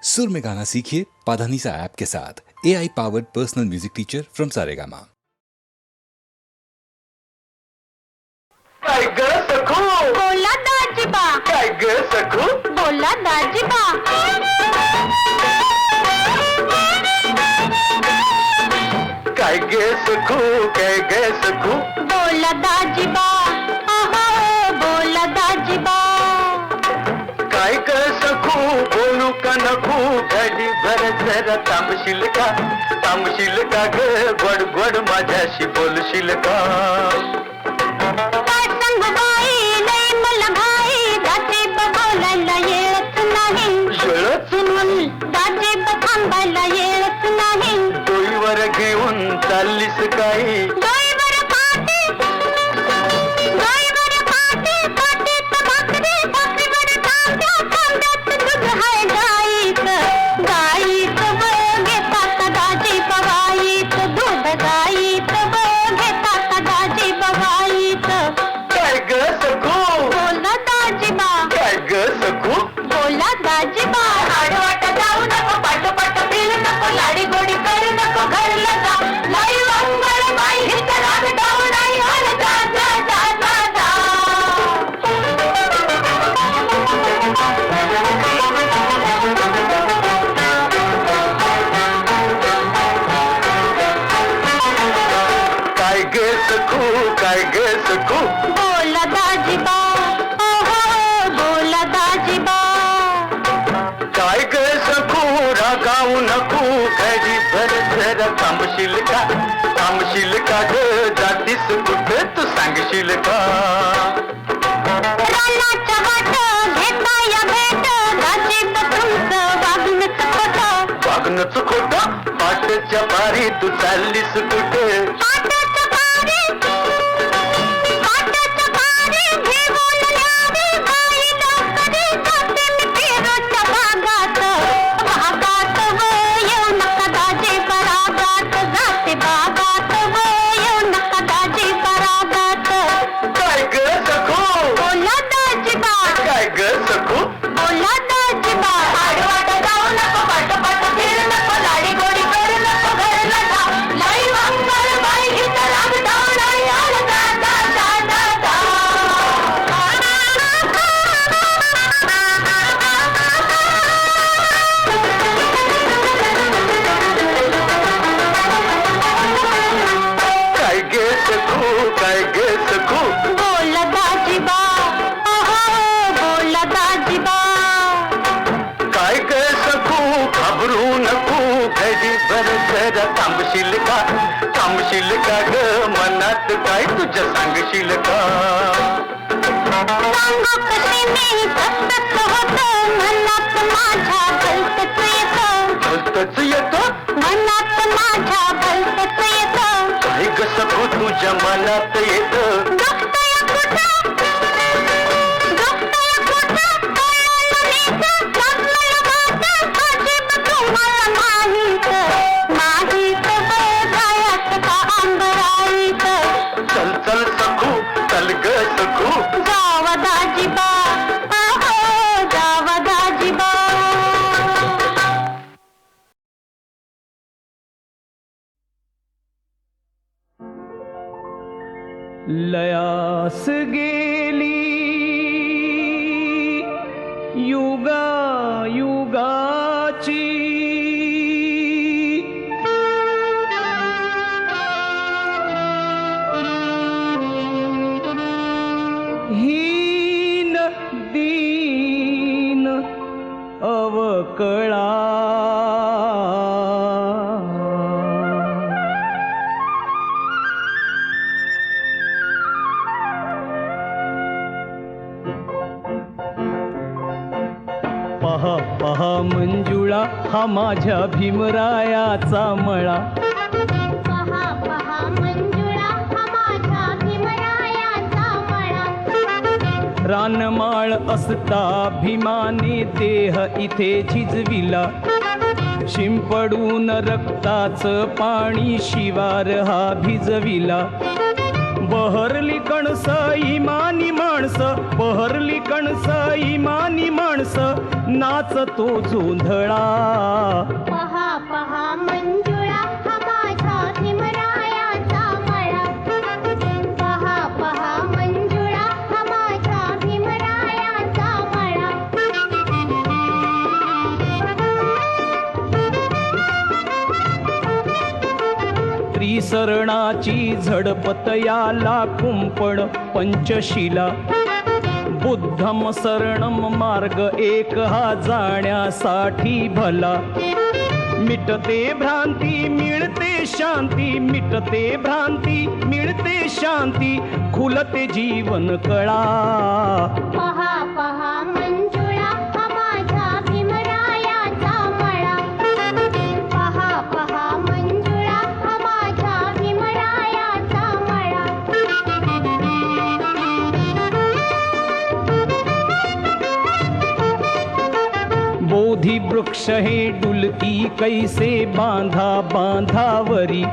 सुर में गाना सीखिए पाधानीसा ऐप के साथ। AI powered personal music teacher from Saregama. काय ग सखू बोला दाजीबा, काय ग सखू बोला दाजीबा, काय ग सखू काय ग सखू बोला दाजीबा, आहा बोला दाजीबा, काय ग सखू बोलू का नको घडी भर जरा थांबशील का ग गोड गोड माझ्याशी बोलशील का काय सांगू बाई लय मला घाई, दाजीबा बोलायला येत नाही, येळच नाही दाजीबा थांबायला येत नाही, डोईवर घेऊन चाललीस काही डोईवर पाटी, डोईवर पाटी, पाटीत भाकरी, भाकरीवर तांब्या, तांब्यात दूध हाय गाईचं, गाईचं व घेतात दाजीबा गाईचं दूध, गाईचं व घेतात दाजीबा गाईचं. काय ग सखू बोला दाजीबा, काय ग सखू बोला दाजीबा, आडवाट जाऊ नको, पाठोपाठ फिरू नको, लाडी गोडी करू नको, घरला जा, लाई मंगळ बाई हित राग डाऊ नाही, अरे जा जा जा जा जा. काय ग सखू काय ग सखू बोला दाजीबा, ओहो बोला दाजीबा, काय ग सखू रागावू नको घडी भर जरा थांबशील का ग जातीस कुठे तू सांगशील का रानाच्या वाट घेता या भेट, दाजीबा तुमचं वागणंच खोटं, वागणंच खोटं पाटच्या पारी तू चाललीस कुठे पाटाचं पारी, पाटाचं पारी घेऊन न्यावी बाई लवकरी, जाते मी फिरोच्या भागात, भागात व येऊ नका दाजीबा रागात, जाते भागात व येऊ नका दाजीबा रागात. काय ग सखू बोला दाजीबा, काय ग सखू बोला दाजीबा, आडवाट जाऊ नको, पाठोपाठ फिरू नको, लाडी गोडी करू नको, घरला जा, लाई मंगळ बाई हित राग डाऊ नाही, अरे जा जा जा जा काय ग सखू काय ग सखू बोला दाजीबा, ओहो बोला दाजीबा, काय ग सखू घाबरू नको घडी भर जरा थांबशील का ग मनात काय तुझ्या सांगशील का सांगू कशी मी तसंच होतं, मनात माझ्या भलतंच येतं, भलतच येतं मनात माझ्या भलतंच येतं, काय ग सखू तुझ्या मनात येतं दुखतंय कुठं, दुखतंय कुठं, कळलं नीट, लागलंय वाटं, दाजीबा तुम्हाला माहीत, माहीत बघायचं का अंबराईत, चल चल सखू चल ग सखू जावा दाजीबा, आहो जावा दाजीबा. लयास गेली युगा युगाची हीन दीन अवकळा पहा पहा मंजुळा हा माझ्या भीमरायाचा मळा, पहा पहा मंजुळा हा माझ्या भीमरायाचा मळा, रानमाळ असता भीमाने देह इथे झिजविला, शिंपडून रक्ताचं पाणी शिवार हा भिजविला, बहरली कणस इमानी माणस, बहरली कणस इमानी माणस, नाचतो जोंधळा. पहा पहा मंजुळा हा माझा भीमरायाचा मळा. पहा पहा मंजुळा हा माझा भीमरायाचा मळा. त्रिसरणाची झडपत याला कुंपण पंचशिला. बुद्धम शरणम मार्ग एक हा जाण्यासाठी भला. मिटते भ्रांती मिळते शांती, मिटते भ्रांती मिळते शांती, खुलते जीवन कळा. पहा पहा मंजुळा हा माझा भीमरायाचा मळा. पहा पहा मंजुळा हा माझा भीमरायाचा मळा. बोधी वृक्ष हे डुलती कैसे बांधा बांधावरी.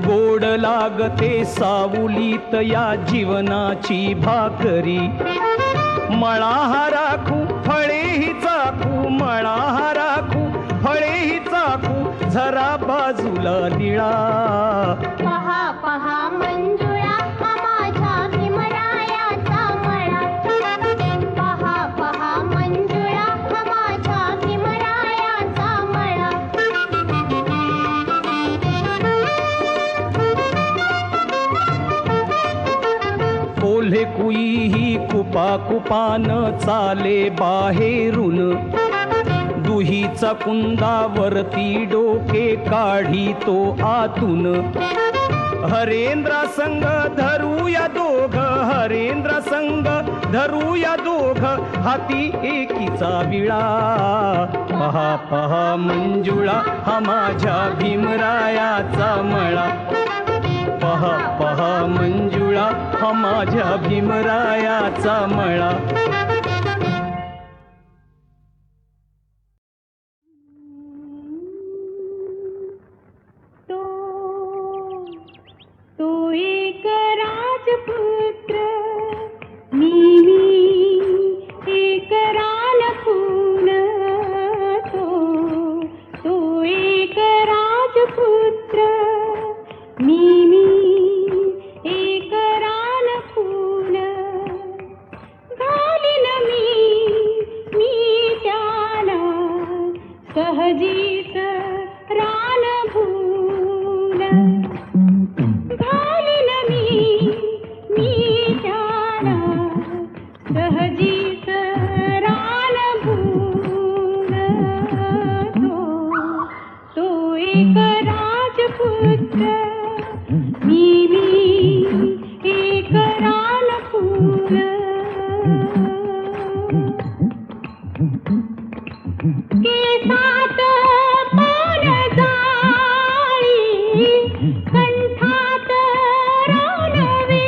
गोड लागते सावलीत या जीवनाची भाकरी. मळा हा राखू फळेही चाकू, मळा हा राखू फळेही चाकू, झरा बाजूला निळा. पहा पहा मंजुळा हा माझा भीमरायाचा मळा. पहा पहा मंजुळा हा माझा भीमरायाचा मळा. कोल्हे कुई ही कुपा कुपान चाले बाहेरून. दुहीचा कुंदावरती डोके काढी तो आतून. हरेंद्र संग धरूया दोघ, हरेंद्र संग धरूया दोघ, हाती एकीचा विळा. पहा पहा मंजुळा हा माझ्या भीमरायाचा मळा. पहा पहा मंजुळा हा माझ्या भीमरायाचा मळा. तो एक राजपुत्र मी एक रानफूल. तो एक राजपुत्र मी एक रानफूल. घालीन मी त्याला सहजीच रानभूल. घालीन मी त्याला सहजीच रानभूल. तो एक राजपुत्र मी एक रानफूल. केसात पानजाळी, कंठात रानवेल.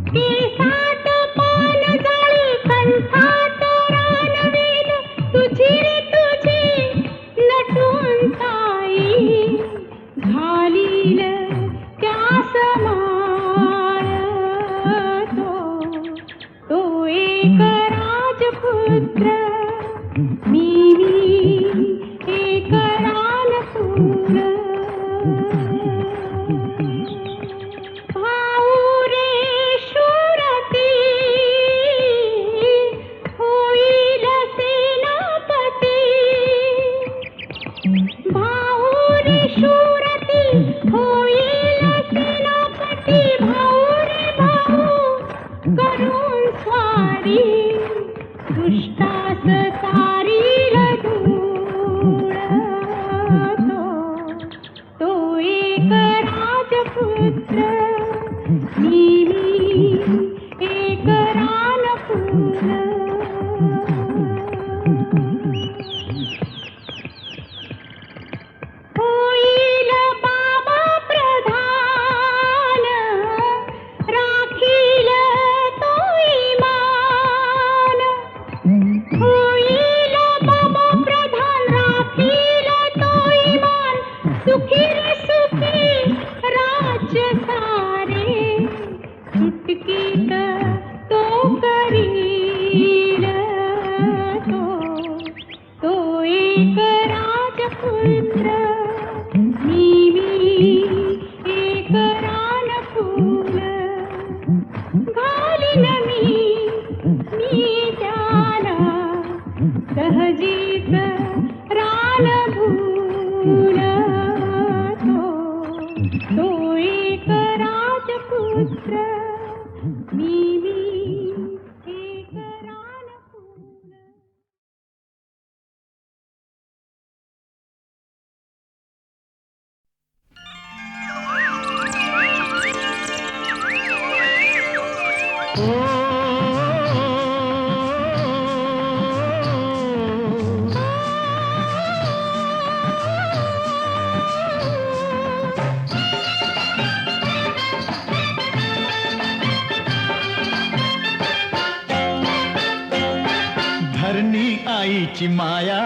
केसात पानजाळी, कंठात रानवेल, तुझी रे तुझी नटून ताई. घालील त्यास माळ. तो एक राजपुत्र मी एक रानफूल. भाऊ रे शूरती होईल सेनापती. भाऊ रे शूरती होईल सेनापती. भाऊ रे भाऊ करून स्वारी, दुष्टास तारील धूळ. तो एक राजपुत्र मी एक रानफूल. होईल बाबा प्रधान, राखील तो इमान. होईल बाबा प्रधान, राखील तो इमान. सुखी रे सुखी राज्य सारे, चुटकीत धरणी आईची माया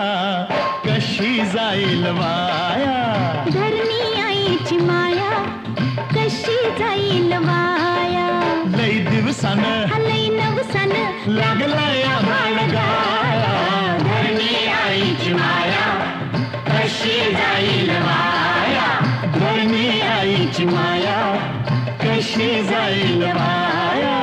कशी जाईल वाया. धरणी आईची माया कशी जाईल वाया. लई दिवसान लई नवसन लागलाय आभाळ गाया. धरणी आईची माया कशी जाईल वाया. धरणी आईची माया कशी जाईल वाया.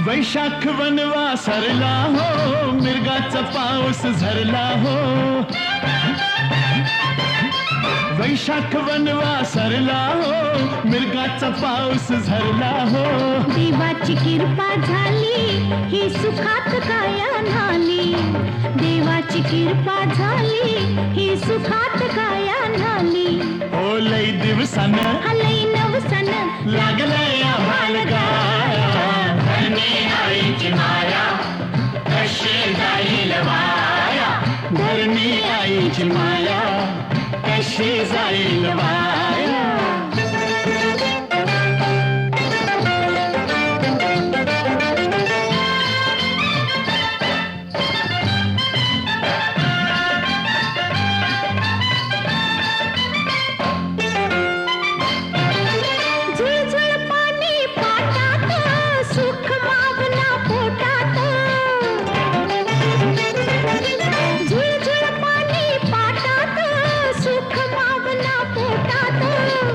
वैशाख वनवा सरला हो, मिरगाचा पाऊस झरला हो. वैशाख वनवा सरला हो, मिरगाचा पाऊस झरला हो. देवाची कृपा झाली ही सुखात काया नाली. देवाची कृपा झाली ही सुखात काया नाली. ओ लई दिवसान लई नवसन लागलंय आभाळ गाया. धरणी आईची माया कशी जाईल वाया. धरणी आईची माया कशी जाईल वाया. झुळझुळ पाणी पाटात सुख मावना पोटात. झुळझुळ पाणी पाटात सुख मावना पोटात.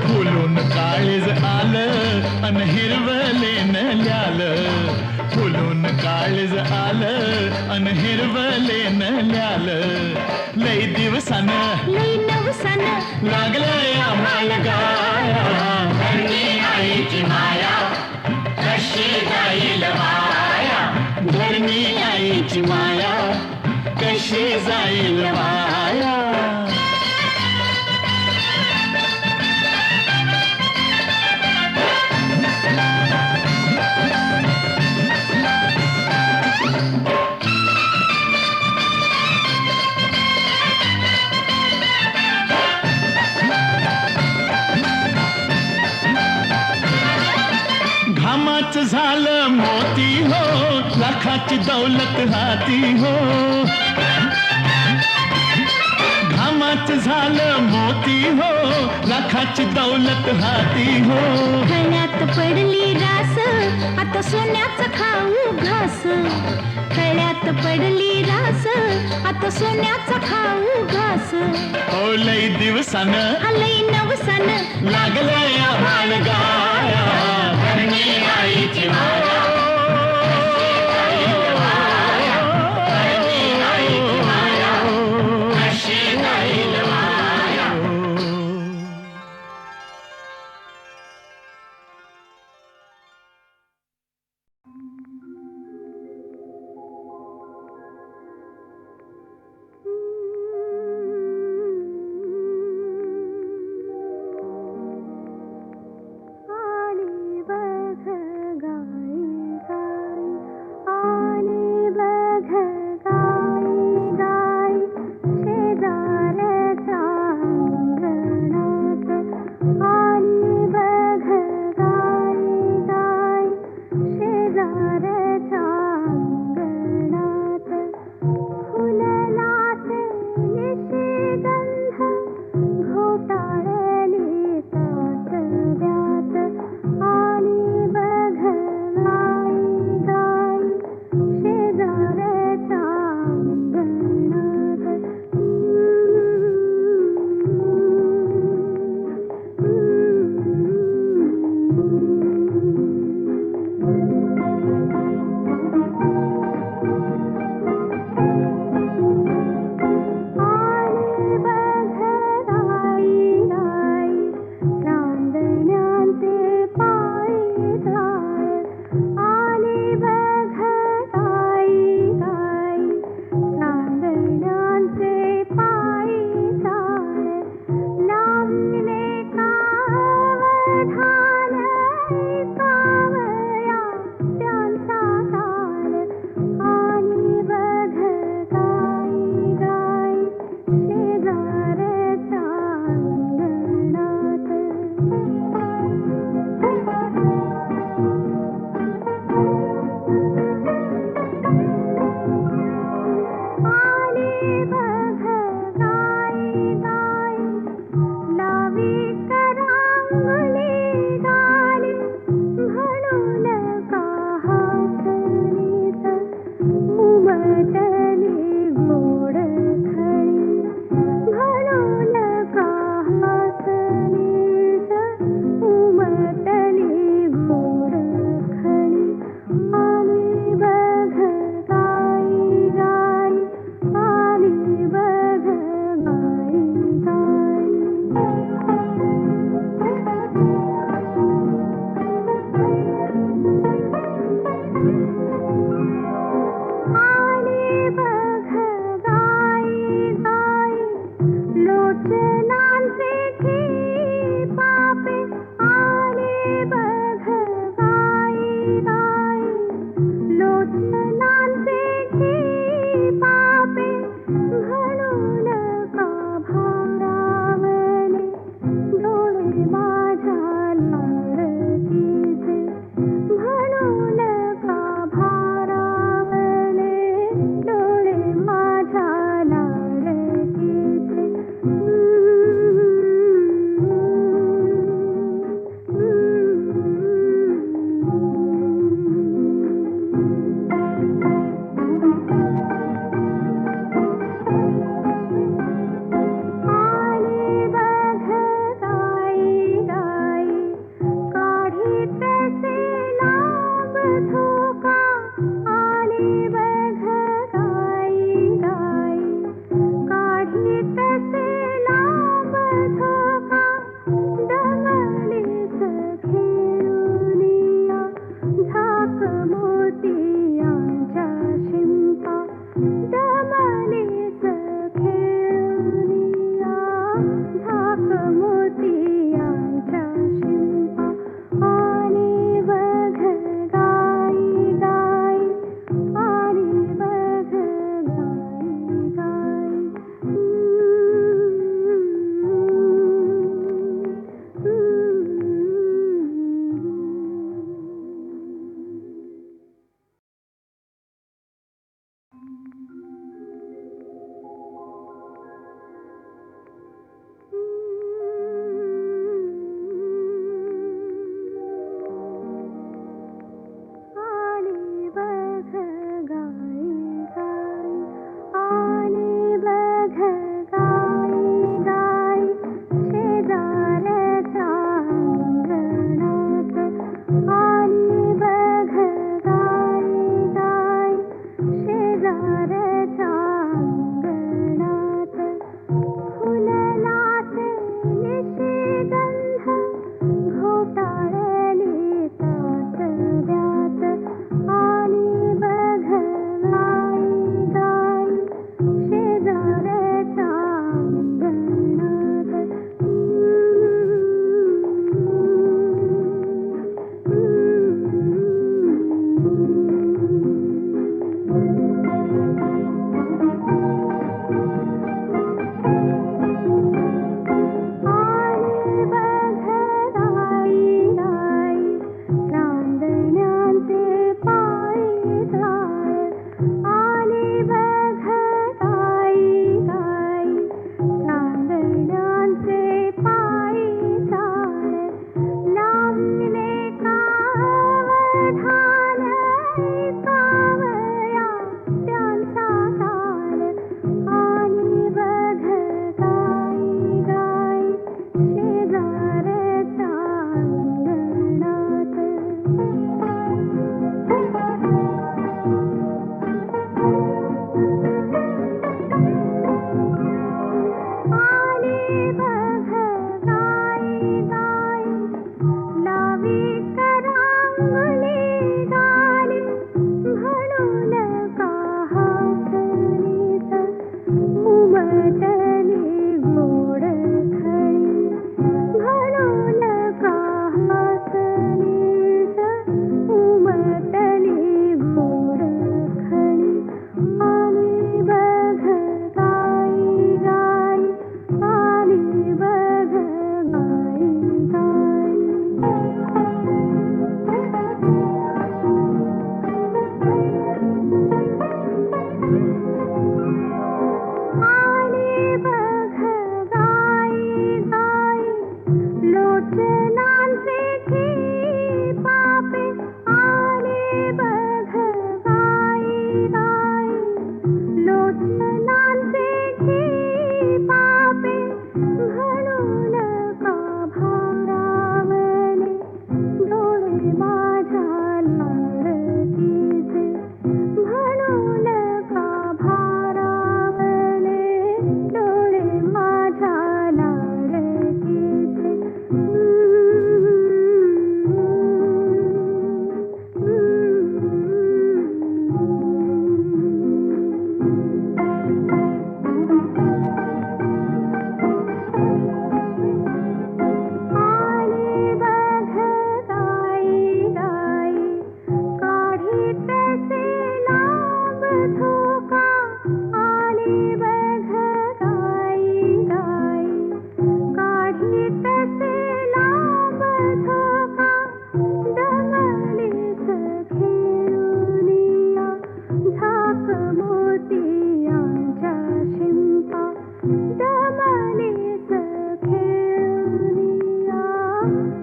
फुलून काळीज आलं अन हिरवलेन ल्यालं. फुलून काळीज आलं अन हिरवलेन ल्यालं. लई दिवसान लई नवसन लागलंय आम्हाला गाया. धरणी आईची माया कशी जाईल वाया. धरणी आईची माया कशी जाईल वाया. घामाचं झालं मोती हो, लाखाची दौलत हाती हो. घामाचं झालं मोती हो, लाखाची दौलत हाती हो. खळ्यात पडली रास आता सोन्याचा खाऊ घास. खळ्यात पडली रास आता सोन्याचा खाऊ घास. ओ लई दिवसान लई नवसन लागलंय आभाळ गाया. धरणी आईची माया धरणी आईची माया कशी जाईल वाया. चांगले गाणे म्हणून का हसलीस उमटली गोड खळी म्हणून का हसलीस उमटली गोड खळी आली बघ गाई गाई आली बघ गाई गाई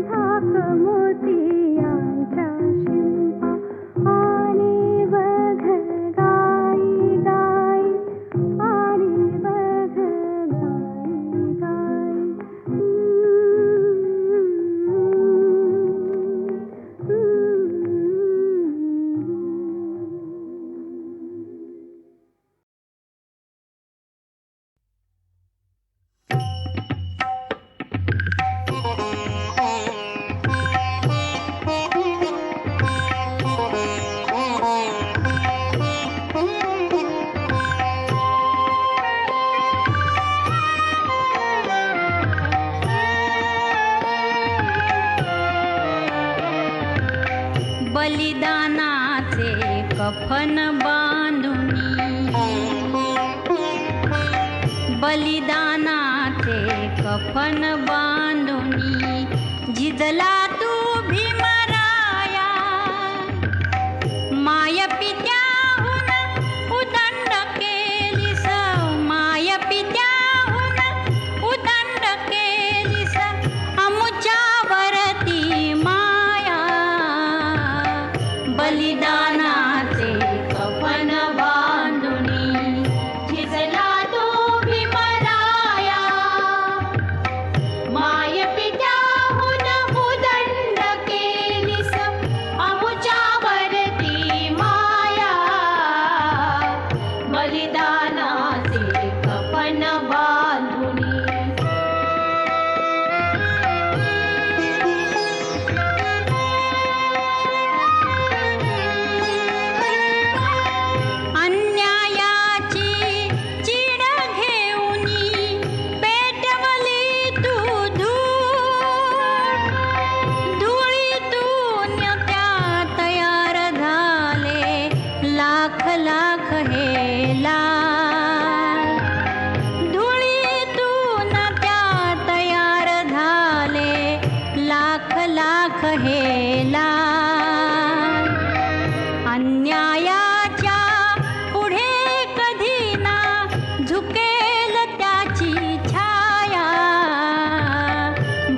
थाक मोतियांच्या शिंपा आणि बघ गाई गाई आणि बघ गाई गाई बलिदानाचे कफन बांधुनी बलिदानाचे कफन बांधुनी झिजला तू भीमराया माय पित्याहून उदंड केलीस माय पित्याहून उदंड केलीस अमुच्यावरती माया बलिदानाचे कफन बांधुनी झिजला तू भीमराया माय पित्याहून उदंड केलीस अमुच्यावरती माया बलिदानाचे कफन बांधुनी अन्यायाची चीड घेऊनी पेटवली तू धुळीतून त्या तयार झाले लाख लाख हे लाल धुळीतून त्या तयार झाले लाख लाख हे लाल अन्यायाच्या पुढे कधी ना झुकेल त्याची छाया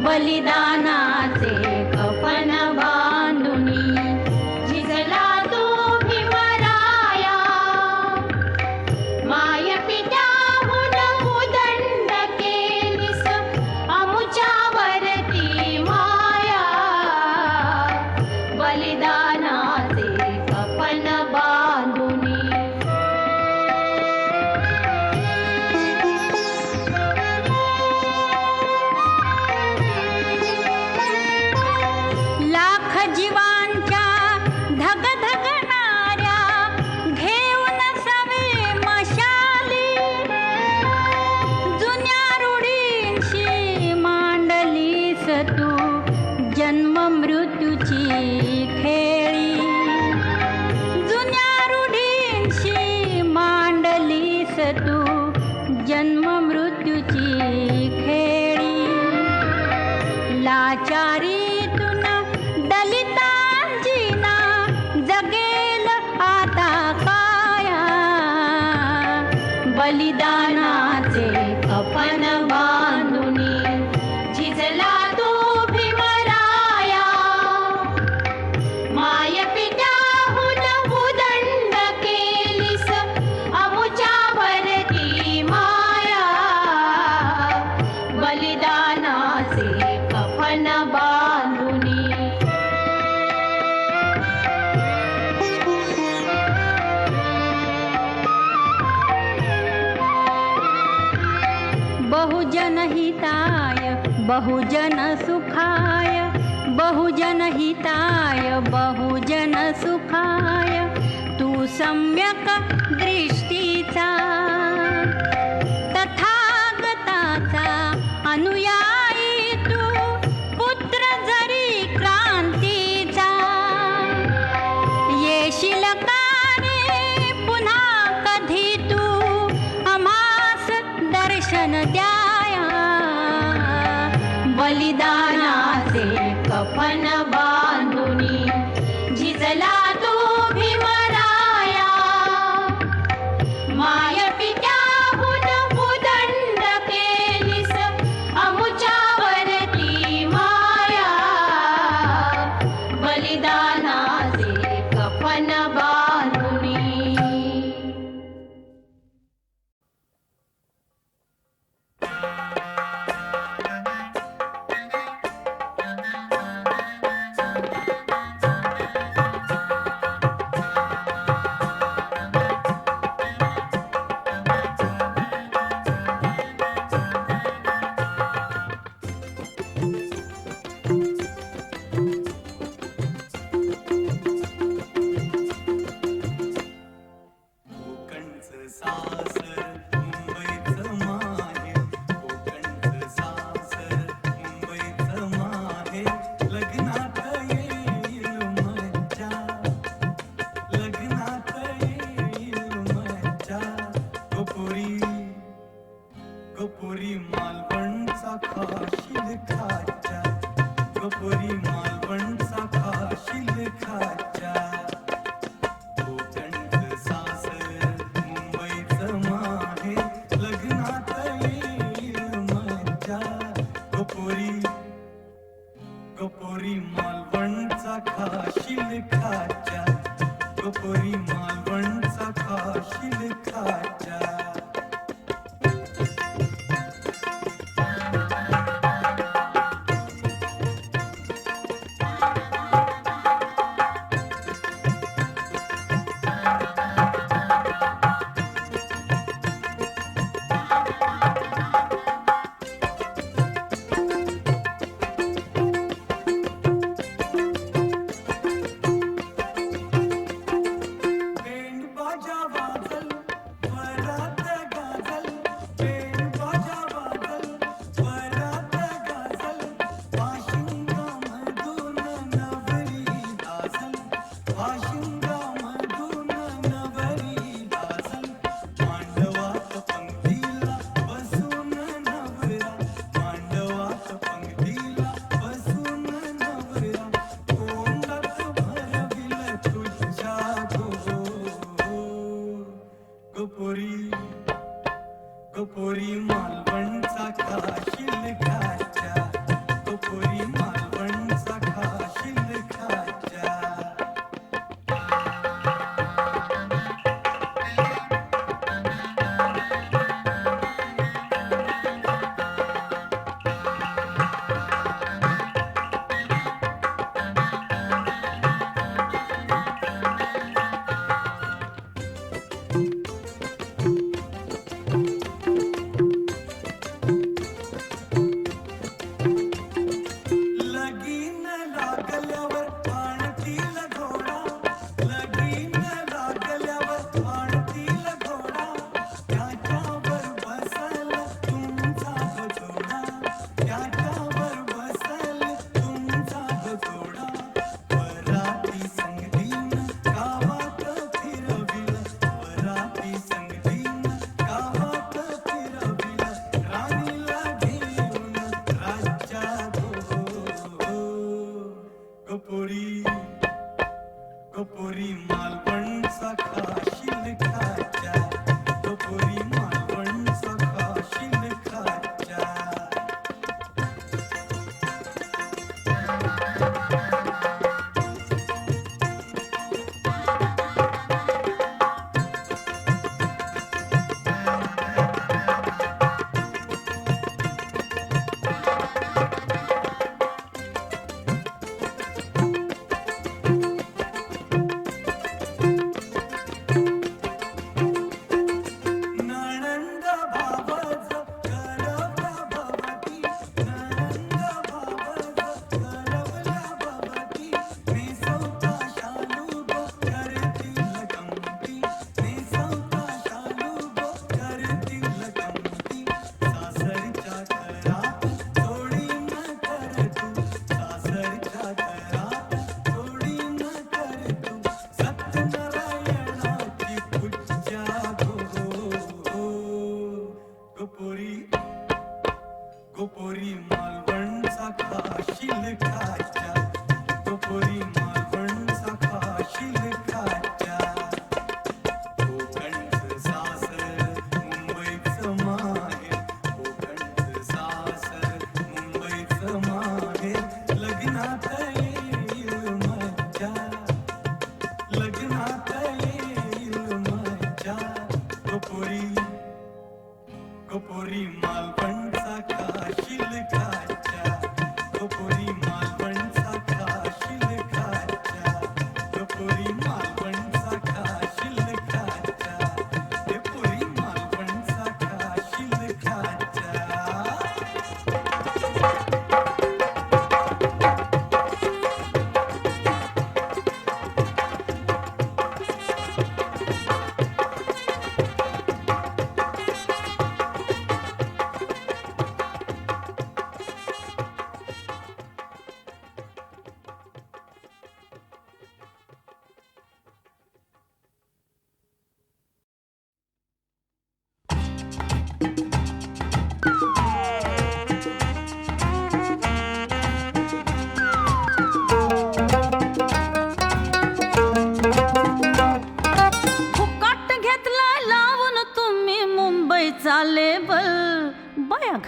बलिदानाचे कफन बांधुनी झिजला तू भीमराया माय पित्याहून उदंड केलीस अमुच्यावरती माया बलिदानाचे कफन बांधुनी लाख जीवांच्या धगधगणाऱ्या घेऊन सवे मशाली जुन्या रूढींशी मांडलीस तू जन्म मृत्यूची खेळी जुन्या रूढींशी मांडलीस तू जन्म मृत्यूची खेळी लाचारीतून दलितांजीना जगेल आता काया बलिदानाचे कफन बांधुनी झिजला तू भीमराया माय पित्याहून उदंड केलीस अमुच्यावरती माया बलिदानाचे कफन बांधुनी बहुजन हिताय बहुजन सुखाय बहुजन हिताय बहुजन सुखाय तू सम्यक दृष्टीचा तथागताचा अनुयायी तू पुत्र जरी क्रांतीचा येशील का रे पुन्हा कधी तू आम्हास दर्शन द्याया बलिदानाचे कफन बांधुनी झिजला तू भीमराया माय पित्याहून उदंड केलीस अमुच्यावरती माया गपोरी मालवणचा खाशील खाच्या कोकणचं सासर मुंबईचं माहे लग्नात येईल मज्जा गपोरी गपोरी मालवणचा खाशील खाच्या गपोरी मालवणचा खाशील खाच्या बेंड बाजा वाजल वरात गाजल बेंड बाजा वाजल वरात गाजल वाशिंगामधून नवरी दासल वाशिंगामधून नवरी दासल मांडवात पंक्तीला बसून नवरा मांडवात पंक्तीला बसून नवरा तोंडात भरविल तुझ्या गपोरी गपोरी मालवणचा खाशील खाच्या गपोरी मालवणचा खाशील खाच्या लगीन लागल्यावर आणतील घोडा लगीन लागल्यावर आणतील घोडा त्याच्यावर बसल तुमचा जोडा त्याच्यावर बसल तुमचा जोडा वराती संगतीन गावात फिरविल वराती संगतीन गावात फिरविल राणीला घेऊन राज्यात गपोरी गपोरी मालवणचा खाशील खाच्या गपोरी मालवणचा खाशील खाच्या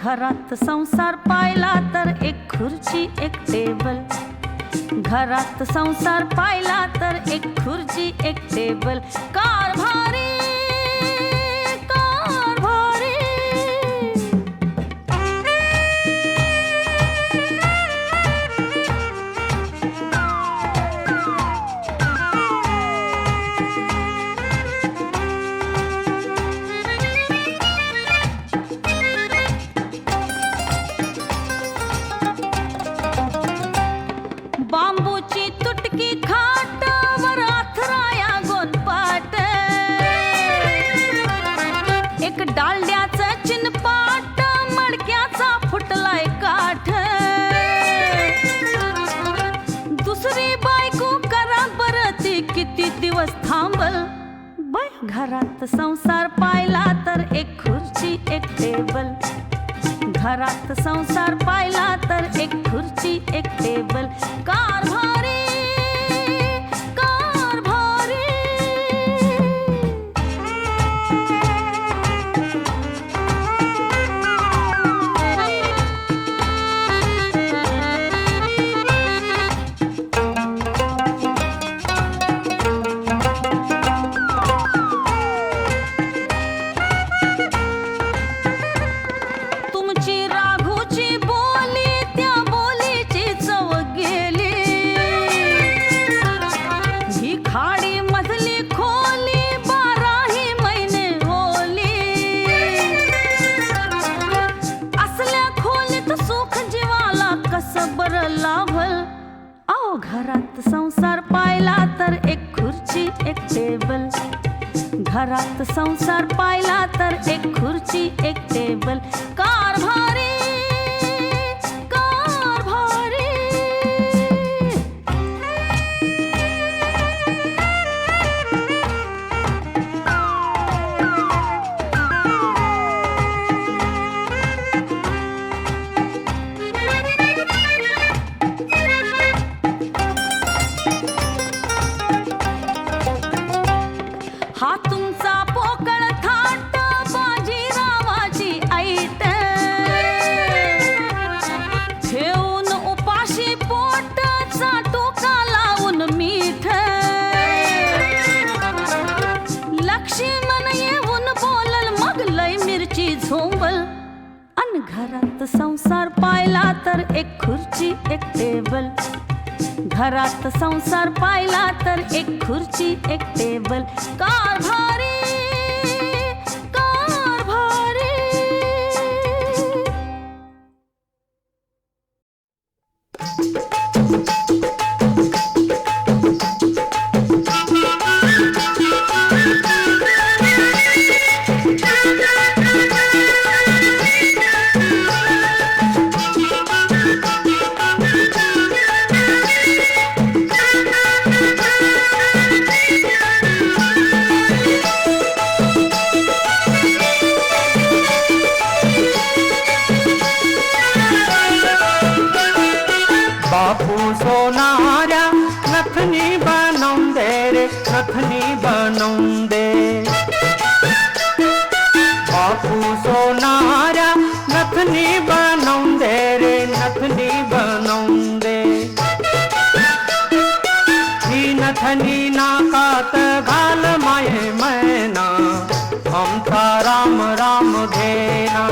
घरात संसार पाहिला तर एक खुर्ची एक टेबल. घरात संसार पाहिला तर एक खुर्ची एक टेबल. कारभारी कारभारी. बांबूची तुटकी खाट वर अथराया गोनपाट. एक डालड्याचं चिनपाट मडक्याचा फुटलाय काठ. दुसरी बायको करा बरं ती किती दिवस थांबल. बाय घरात संसार पाहिला तर एक खुर्ची एक टेबल. घरात संसार पाहिला तर एक खुर्ची एक टेबल. कारभारी कारभारी. तुमची राघूची बोली त्या बोलीची चव गेली. ही खाडी मधली खोली 12 महिने ओली. असल्या खोलीत सुख जीवाला कसं बरं लाभल. आओ घरात संसार पाहिला तर एक खुर्ची एक टेबल. घरात संसार पाहिला तर एक खुर्ची एक टेबल. कारभारी कारभारी. हा तुमचा पोकळ थाट बाजीरावाची ऐट. ठेवून उपाशी पोट चाटोका लावून मीठ. लक्ष्मण येऊन बोलल मग लय मिरची झोंबल. अन घरात संसार पाहिला तर एक खुर्ची एक टेबल. घरात संसार पाहिला तर एक खुर्ची एक टेबल. कारभारी कारभारी. बापू सोनाऱ्या नथनी बनवून दे रे नथनी बनवून दे. बापू सोनाऱ्या नथनी बनवून दे रे नथनी बनवून दे. ही नथनी नाकात घाल माये मैना आमचा राम राम घेना.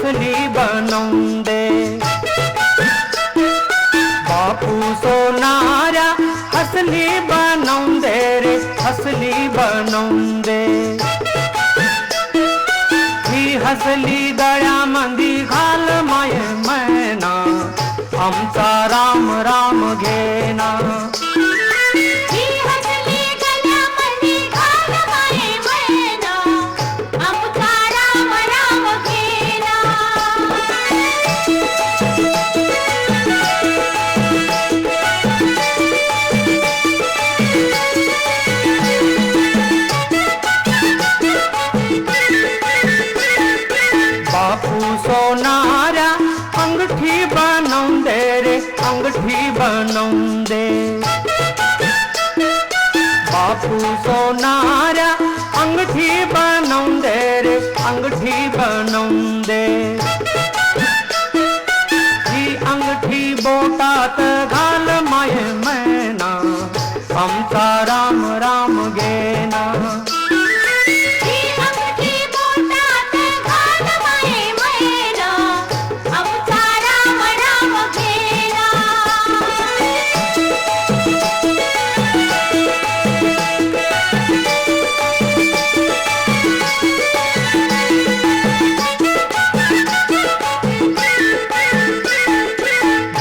हसली बनवून दे बापू सोनाऱ्या हसली बनवून दे रे हसली बनवून दे ही हसली गळ्यामंदी घाल माय मैना आमचा राम राम घेना ही हसली गळ्यामध्ये घाल माये मैना आमचा राम राम घेना बापू सोनाऱ्या अंगठी बनवून दे रे अंगठी बनवून दे बापू सोनाऱ्या अंगठी बनवून दे रे अंगठी बनवून दे ही अंगठी बोटात घाल माय मैना आमचा राम राम घेना ही अंगठी बोटात घाल माये मैना आमचा राम राम घेना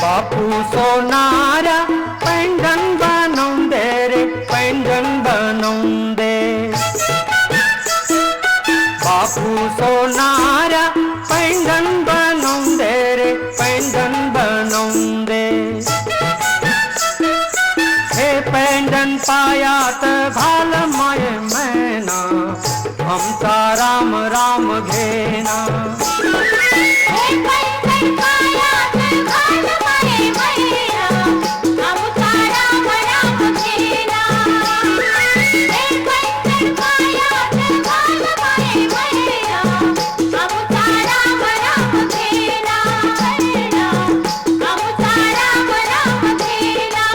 बापू सोनाऱ्या पैंजण बनवून दे रे पैंजण बनवून दे बापू सोनाऱ्या पैंजण बनवून दे रे पैंजण बनवून दे हे पैंजण पायात घाल माय मैना आमचा राम राम घेना हे पैंजण पायात घाल माये मैना आमचा राम राम घेना हे पैंजण पायात घाल माये मैना आमचा राम राम घेना आमचा राम राम घेना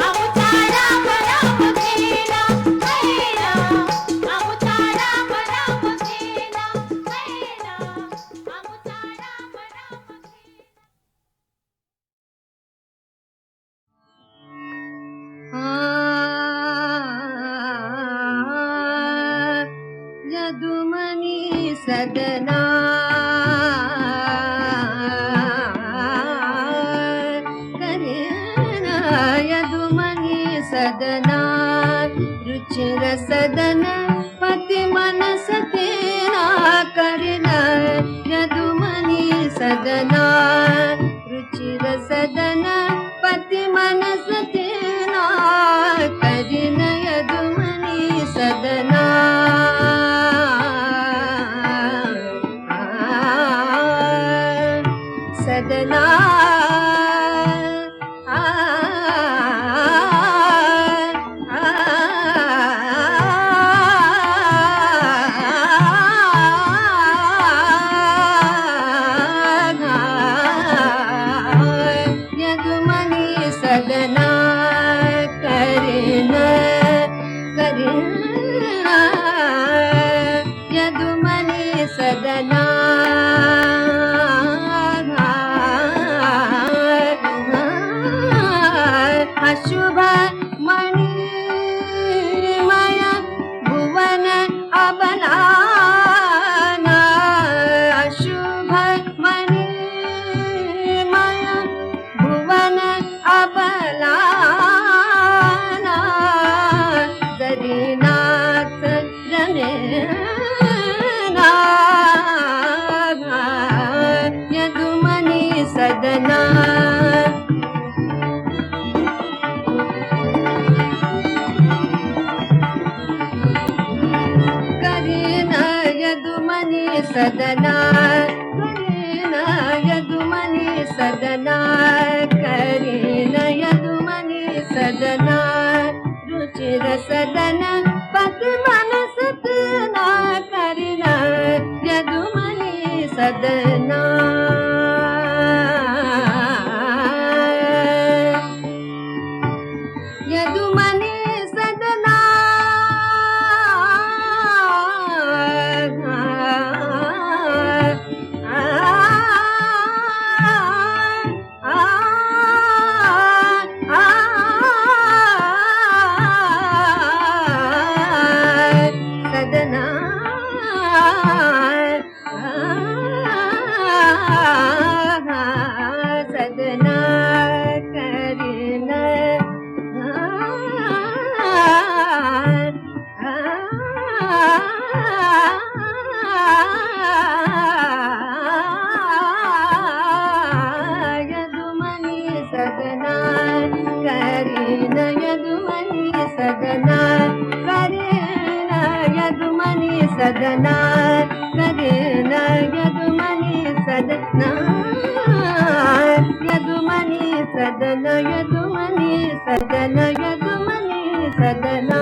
आमचा राम राम घेना आमचा राम राम घेना आमचा राम राम यदुमनी सदना करेना यदुमनी सदना रुचिर सदन पति मनस तेना करना यदुमनी सदना रुचिर सदन पति मनस तेना करना यदुमनी सदना सदना यदुमनी सदना करना करना यदुमनी सदना अशुभ मणिमय भुवन अबलाना अशुभ मणिमय भुवन अबलाना जरीनाथ रमेना यदुमनी सदना करेना यदुमनी सदना करेना यदुमनी सदना करेना यदुमनी सदना रुचिर सदन पति मनस तेना करना यदुमनी सदना यदुमनी सदना सदना सदन यदुमनी सदना यदुमनी सदन यदुमनी सदन यदुमनी सदना